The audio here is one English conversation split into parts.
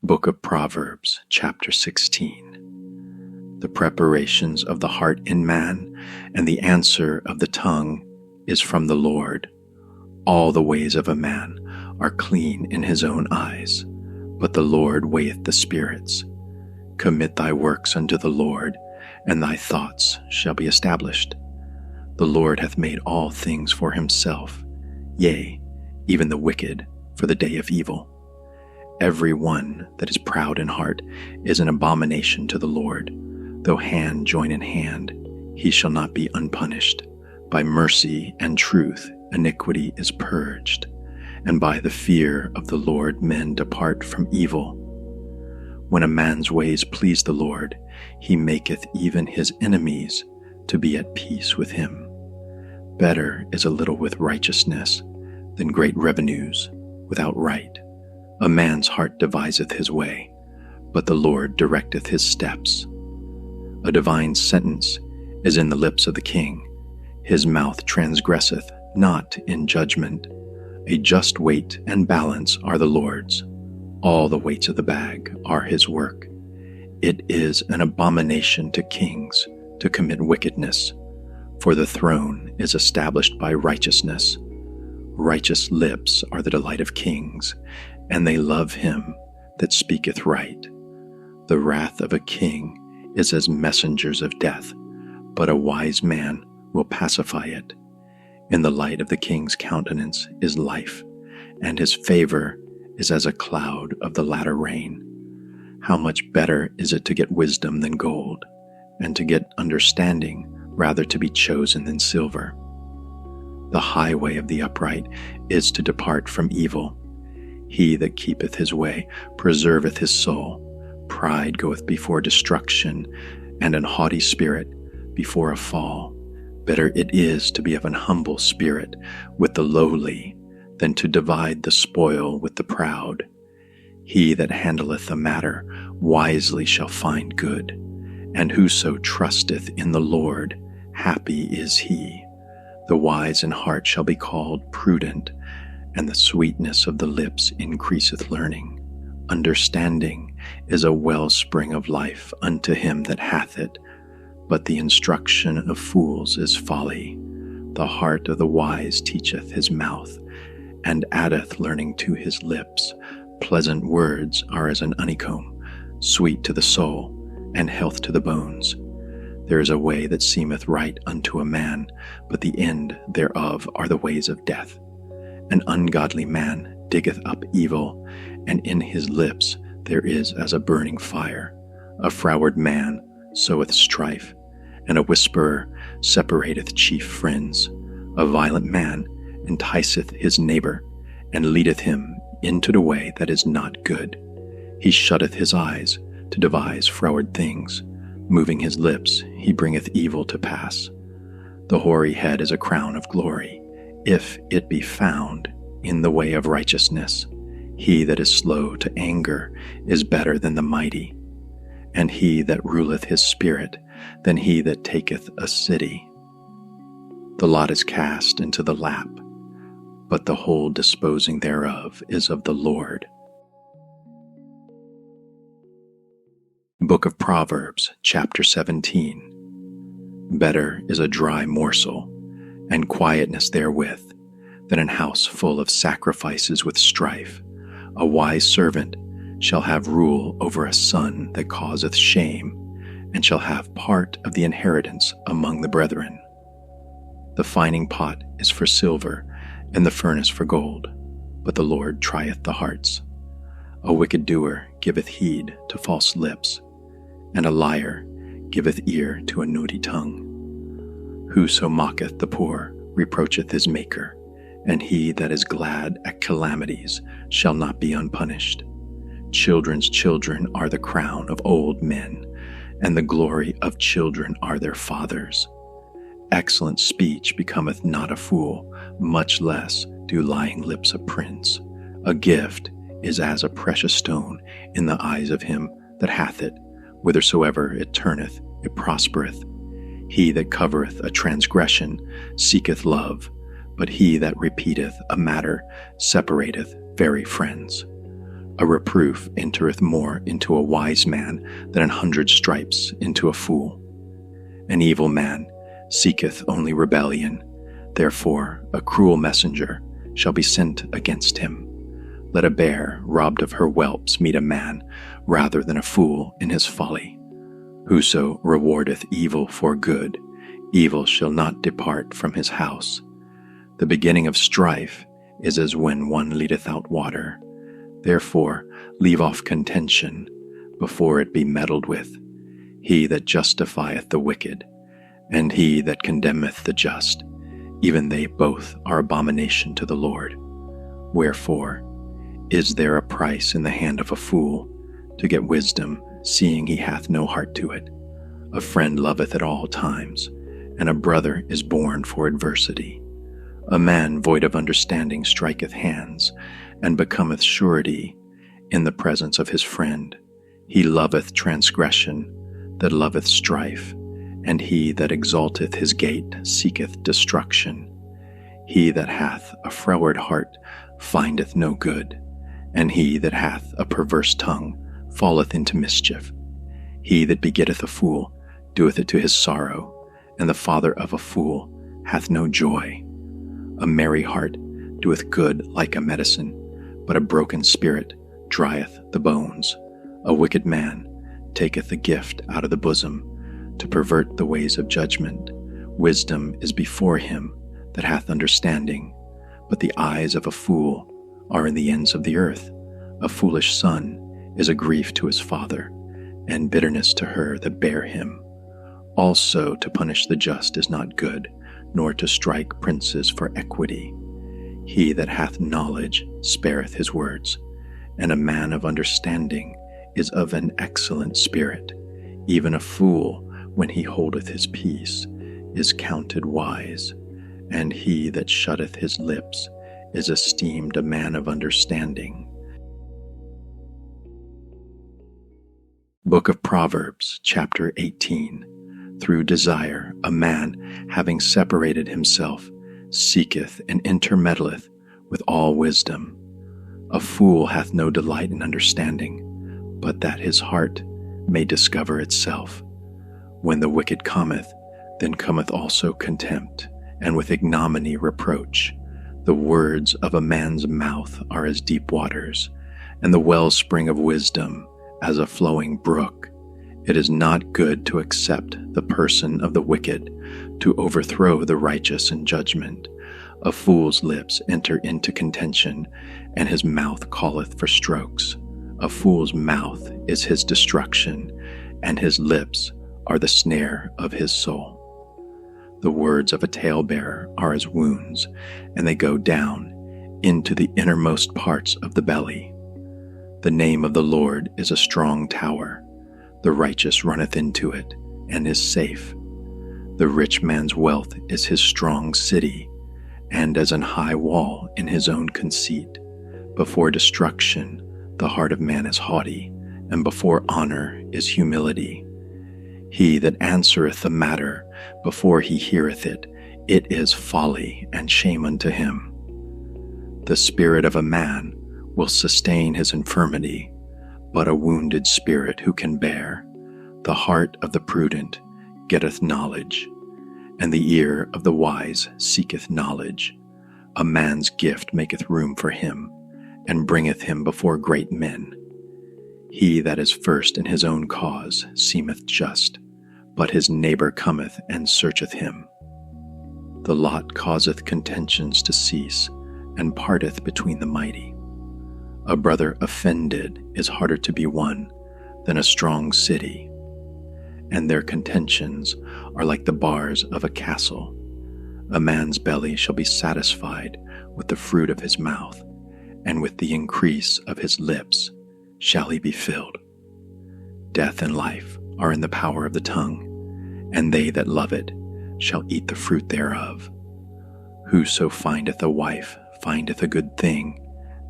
Book of Proverbs, chapter 16. The preparations of the heart in man, and the answer of the tongue is from the Lord. All the ways of a man are clean in his own eyes, but the Lord weigheth the spirits. Commit thy works unto the Lord, and thy thoughts shall be established. The Lord hath made all things for himself, yea, even the wicked for the day of evil. Every one that is proud in heart is an abomination to the Lord. Though hand join in hand, he shall not be unpunished. By mercy and truth iniquity is purged, and by the fear of the Lord men depart from evil. When a man's ways please the Lord, he maketh even his enemies to be at peace with him. Better is a little with righteousness than great revenues without right. A man's heart deviseth his way, but the Lord directeth his steps. A divine sentence is in the lips of the king. His mouth transgresseth not in judgment. A just weight and balance are the Lord's. All the weights of the bag are his work. It is an abomination to kings to commit wickedness, for the throne is established by righteousness. Righteous lips are the delight of kings, and they love him that speaketh right. The wrath of a king is as messengers of death, but a wise man will pacify it. In the light of the king's countenance is life, and his favor is as a cloud of the latter rain. How much better is it to get wisdom than gold, and to get understanding rather to be chosen than silver. The highway of the upright is to depart from evil. He that keepeth his way preserveth his soul. Pride goeth before destruction, and an haughty spirit before a fall. Better it is to be of an humble spirit with the lowly than to divide the spoil with the proud. He that handleth a matter wisely shall find good, and whoso trusteth in the Lord, happy is he. The wise in heart shall be called prudent, and the sweetness of the lips increaseth learning. Understanding is a wellspring of life unto him that hath it, but the instruction of fools is folly. The heart of the wise teacheth his mouth, and addeth learning to his lips. Pleasant words are as an honeycomb, sweet to the soul, and health to the bones. There is a way that seemeth right unto a man, but the end thereof are the ways of death. An ungodly man diggeth up evil, and in his lips there is as a burning fire. A froward man soweth strife, and a whisperer separateth chief friends. A violent man enticeth his neighbor, and leadeth him into the way that is not good. He shutteth his eyes to devise froward things. Moving his lips, he bringeth evil to pass. The hoary head is a crown of glory, if it be found in the way of righteousness. He that is slow to anger is better than the mighty, and he that ruleth his spirit than he that taketh a city. The lot is cast into the lap, but the whole disposing thereof is of the Lord. Book of Proverbs, chapter 17. Better is a dry morsel, and quietness therewith, than an house full of sacrifices with strife. A wise servant shall have rule over a son that causeth shame, and shall have part of the inheritance among the brethren. The fining pot is for silver, and the furnace for gold, but the Lord trieth the hearts. A wicked doer giveth heed to false lips, and a liar giveth ear to a naughty tongue. Whoso mocketh the poor reproacheth his Maker, and he that is glad at calamities shall not be unpunished. Children's children are the crown of old men, and the glory of children are their fathers. Excellent speech becometh not a fool, much less do lying lips a prince. A gift is as a precious stone in the eyes of him that hath it. Whithersoever it turneth, it prospereth. He that covereth a transgression seeketh love, but he that repeateth a matter separateth very friends. A reproof entereth more into a wise man than 100 stripes into a fool. An evil man seeketh only rebellion, therefore a cruel messenger shall be sent against him. Let a bear robbed of her whelps meet a man rather than a fool in his folly. Whoso rewardeth evil for good, evil shall not depart from his house. The beginning of strife is as when one leadeth out water. Therefore leave off contention before it be meddled with. He that justifieth the wicked, and he that condemneth the just, even they both are abomination to the Lord. Wherefore is there a price in the hand of a fool to get wisdom, seeing he hath no heart to it? A friend loveth at all times, and a brother is born for adversity. A man void of understanding striketh hands, and becometh surety in the presence of his friend. He loveth transgression, that loveth strife, and he that exalteth his gate seeketh destruction. He that hath a froward heart findeth no good, and he that hath a perverse tongue falleth into mischief. He that begetteth a fool doeth it to his sorrow, and the father of a fool hath no joy. A merry heart doeth good like a medicine, but a broken spirit drieth the bones. A wicked man taketh the gift out of the bosom, to pervert the ways of judgment. Wisdom is before him that hath understanding, but the eyes of a fool are in the ends of the earth. A foolish son is a grief to his father, and bitterness to her that bare him. Also to punish the just is not good, nor to strike princes for equity. He that hath knowledge spareth his words, and a man of understanding is of an excellent spirit. Even a fool, when he holdeth his peace, is counted wise, and he that shutteth his lips is esteemed a man of understanding. Book of Proverbs, chapter 18. Through desire, a man, having separated himself, seeketh and intermeddleth with all wisdom. A fool hath no delight in understanding, but that his heart may discover itself. When the wicked cometh, then cometh also contempt, and with ignominy reproach. The words of a man's mouth are as deep waters, and the wellspring of wisdom as a flowing brook. It is not good to accept the person of the wicked, to overthrow the righteous in judgment. A fool's lips enter into contention, and his mouth calleth for strokes. A fool's mouth is his destruction, and his lips are the snare of his soul. The words of a talebearer are as wounds, and they go down into the innermost parts of the belly. The name of the Lord is a strong tower. The righteous runneth into it, and is safe. The rich man's wealth is his strong city, and as an high wall in his own conceit. Before destruction, the heart of man is haughty, and before honor is humility. He that answereth the matter before he heareth it, it is folly and shame unto him. The spirit of a man will sustain his infirmity, but a wounded spirit who can bear? The heart of the prudent getteth knowledge, and the ear of the wise seeketh knowledge. A man's gift maketh room for him, and bringeth him before great men. He that is first in his own cause seemeth just, but his neighbor cometh and searcheth him. The lot causeth contentions to cease, and parteth between the mighty. A brother offended is harder to be won than a strong city, and their contentions are like the bars of a castle. A man's belly shall be satisfied with the fruit of his mouth, and with the increase of his lips shall he be filled. Death and life are in the power of the tongue, and they that love it shall eat the fruit thereof. Whoso findeth a wife findeth a good thing,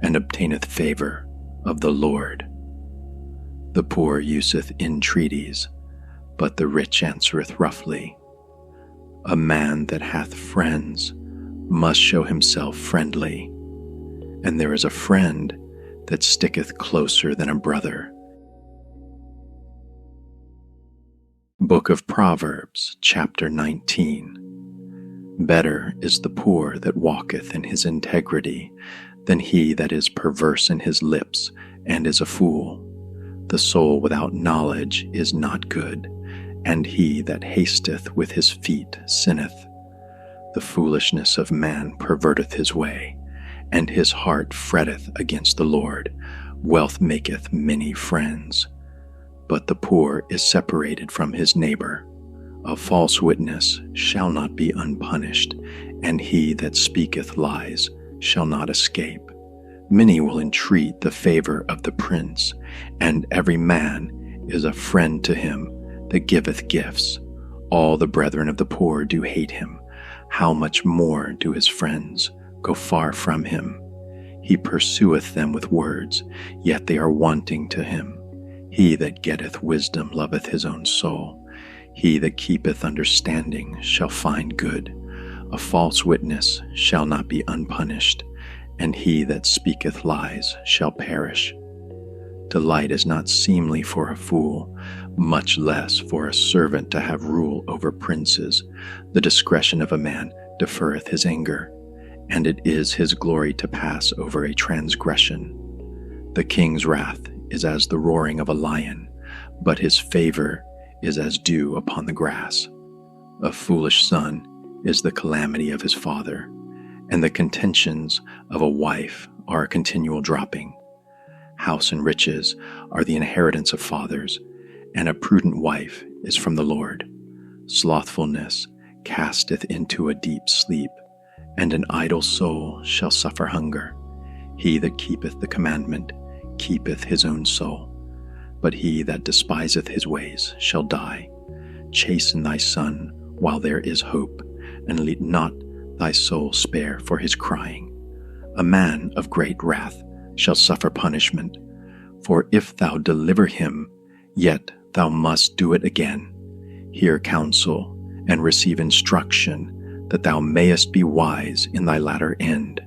and obtaineth favor of the Lord. The poor useth entreaties, but the rich answereth roughly. A man that hath friends must show himself friendly, and there is a friend that sticketh closer than a brother. Book of Proverbs, chapter 19. Better is the poor that walketh in his integrity than he that is perverse in his lips and is a fool. The soul without knowledge is not good, and he that hasteth with his feet sinneth. The foolishness of man perverteth his way, and his heart fretteth against the Lord. Wealth maketh many friends, but the poor is separated from his neighbor. A false witness shall not be unpunished, and he that speaketh lies shall not escape. Many will entreat the favor of the prince, and every man is a friend to him that giveth gifts. All the brethren of the poor do hate him. How much more do his friends go far from him? He pursueth them with words, yet they are wanting to him. He that getteth wisdom loveth his own soul. He that keepeth understanding shall find good. A false witness shall not be unpunished, and he that speaketh lies shall perish. Delight is not seemly for a fool, much less for a servant to have rule over princes. The discretion of a man deferreth his anger, and it is his glory to pass over a transgression. The king's wrath is as the roaring of a lion, but his favor is as dew upon the grass. A foolish son is the calamity of his father, and the contentions of a wife are a continual dropping. House and riches are the inheritance of fathers, and a prudent wife is from the Lord. Slothfulness casteth into a deep sleep, and an idle soul shall suffer hunger. He that keepeth the commandment keepeth his own soul, but he that despiseth his ways shall die. Chasten thy son while there is hope, and let not thy soul spare for his crying. A man of great wrath shall suffer punishment, for if thou deliver him, yet thou must do it again. Hear counsel, and receive instruction, that thou mayest be wise in thy latter end.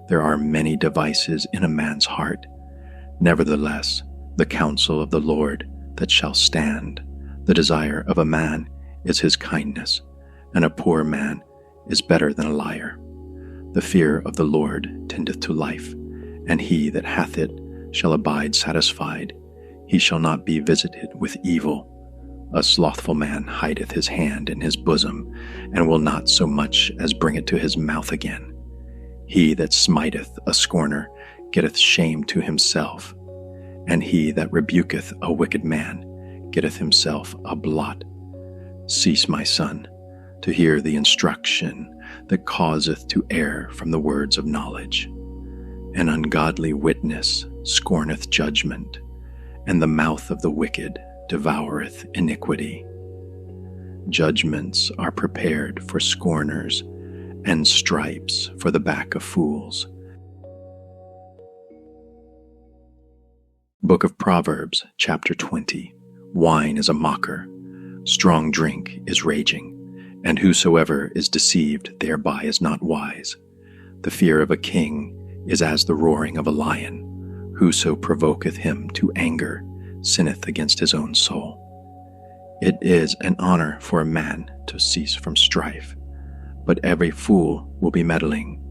There are many devices in a man's heart. Nevertheless, the counsel of the Lord that shall stand. The desire of a man is his kindness, and a poor man is better than a liar. The fear of the Lord tendeth to life, and he that hath it shall abide satisfied. He shall not be visited with evil. A slothful man hideth his hand in his bosom, and will not so much as bring it to his mouth again. He that smiteth a scorner getteth shame to himself, and he that rebuketh a wicked man getteth himself a blot. Cease, my son, to hear the instruction that causeth to err from the words of knowledge. An ungodly witness scorneth judgment, and the mouth of the wicked devoureth iniquity. Judgments are prepared for scorners, and stripes for the back of fools. Book of Proverbs, chapter 20. Wine is a mocker, strong drink is raging, and whosoever is deceived thereby is not wise. The fear of a king is as the roaring of a lion. Whoso provoketh him to anger sinneth against his own soul. It is an honor for a man to cease from strife, but every fool will be meddling.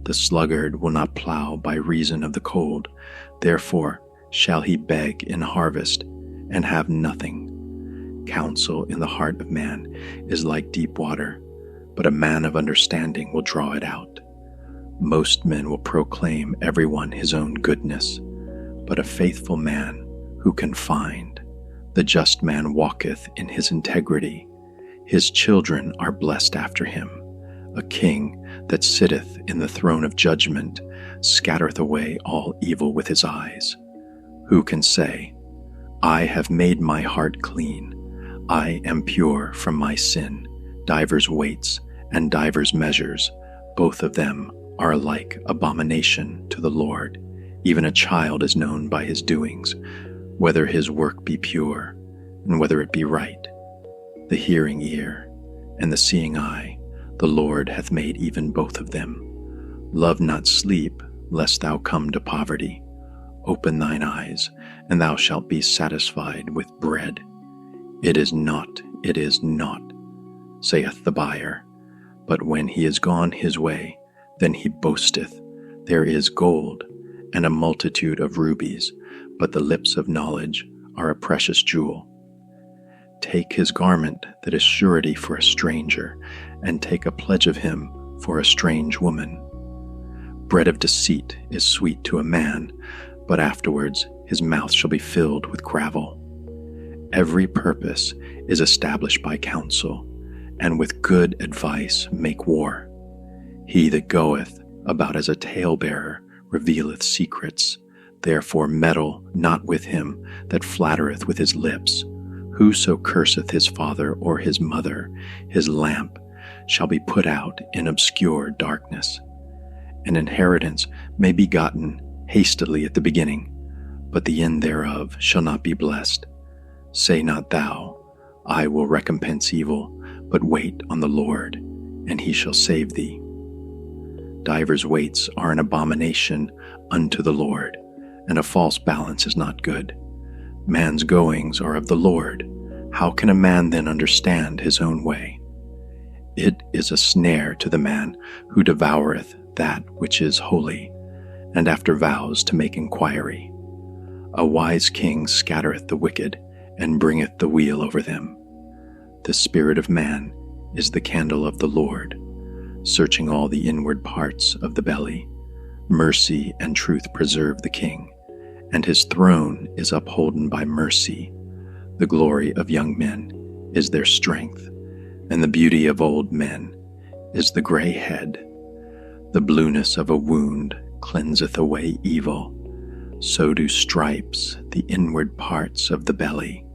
The sluggard will not plow by reason of the cold, therefore shall he beg in harvest and have nothing. Counsel in the heart of man is like deep water, but a man of understanding will draw it out. Most men will proclaim everyone his own goodness, but a faithful man who can find? The just man walketh in his integrity. His children are blessed after him. A king that sitteth in the throne of judgment scattereth away all evil with his eyes. Who can say, I have made my heart clean, I am pure from my sin? Divers weights and divers measures, both of them are alike abomination to the Lord. Even a child is known by his doings, whether his work be pure, and whether it be right. The hearing ear and the seeing eye, the Lord hath made even both of them. Love not sleep, lest thou come to poverty. Open thine eyes, and thou shalt be satisfied with bread. It is not, saith the buyer. But when he is gone his way, then he boasteth, there is gold, and a multitude of rubies, but the lips of knowledge are a precious jewel. Take his garment that is surety for a stranger, and take a pledge of him for a strange woman. Bread of deceit is sweet to a man, but afterwards his mouth shall be filled with gravel. Every purpose is established by counsel, and with good advice make war. He that goeth about as a talebearer revealeth secrets. Therefore meddle not with him that flattereth with his lips. Whoso curseth his father or his mother, his lamp shall be put out in obscure darkness. An inheritance may be gotten hastily at the beginning, but the end thereof shall not be blessed. Say not thou, I will recompense evil, but wait on the Lord, and he shall save thee. Divers weights are an abomination unto the Lord, and a false balance is not good. Man's goings are of the Lord. How can a man then understand his own way? It is a snare to the man who devoureth that which is holy, and after vows to make inquiry. A wise king scattereth the wicked, and bringeth the weal over them. The spirit of man is the candle of the Lord, searching all the inward parts of the belly. Mercy and truth preserve the king, and his throne is upholden by mercy. The glory of young men is their strength, and the beauty of old men is the gray head. The blueness of a wound cleanseth away evil, so do stripes the inward parts of the belly.